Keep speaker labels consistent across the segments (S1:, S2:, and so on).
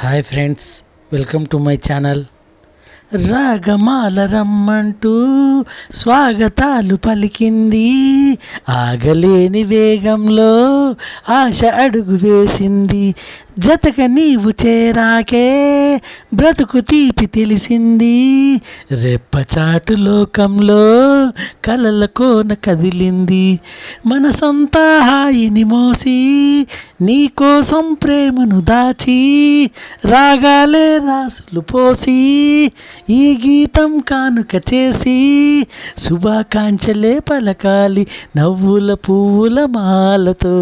S1: Hi friends, welcome to my channel. రాగమాల రమ్మంటూ స్వాగతాలు పలికింది, ఆగలేని వేగంలో ఆశ అడుగు వేసింది. జతక నీవు చేరాకే బ్రతుకు తీపి తెలిసింది. రెప్పచాటు లోకంలో కలల కోన కదిలింది. మనసంతా హాయిని మోసి నీ కోసం ప్రేమను దాచి, రాగాలే రాసులు పోసి ఈ గీతం కానుక చేసి, శుభాకాంక్షలే పలకాలి నవ్వుల పువ్వుల మాలతో.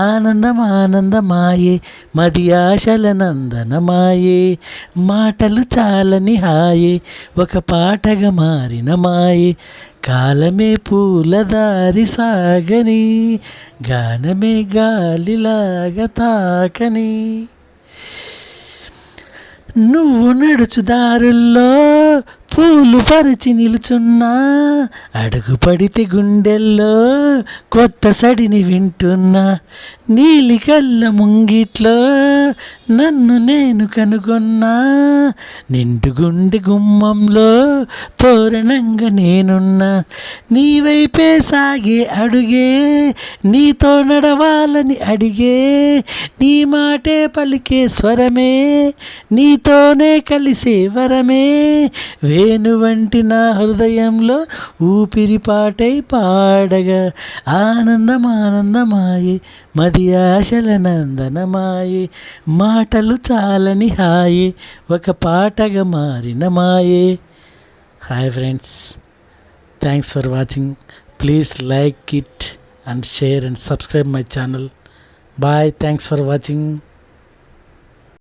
S1: ఆనందం ఆనందమాయే మది ఆశల నందనమాయే, మాటలు చాలని హాయే ఒక పాటగా మారిన మాయే. కాలమే పూల దారి సాగని, గానమే గాలిలాగా తాకని. నువ్వు నడుచు దారుల్లో పూలు పరిచి నిలుచున్నా, అడుగు పడితే గుండెల్లో కొత్త సడిని వింటున్నా. నీలి కళ్ళ ముంగిట్లో నన్ను నేను కనుగొన్నా, నిండు గుండె గుమ్మంలో తోరణంగా నేనున్నా. నీ వైపే సాగే అడుగే నీతో నడవాలని అడిగే, నీ మాటే పలికే స్వరమే నీతోనే కలిసే వరమే. వేణువంటి నా హృదయంలో ఊపిరి పాటై పాడగా, ఆనందం ఆనందమాయే మది ఆశల నందనమాయే. మాటలు చాలని హాయే ఒక పాటగా మారిన మాయే. Hi friends, thanks for watching. Please like it and share and subscribe my channel. Bye, thanks for watching.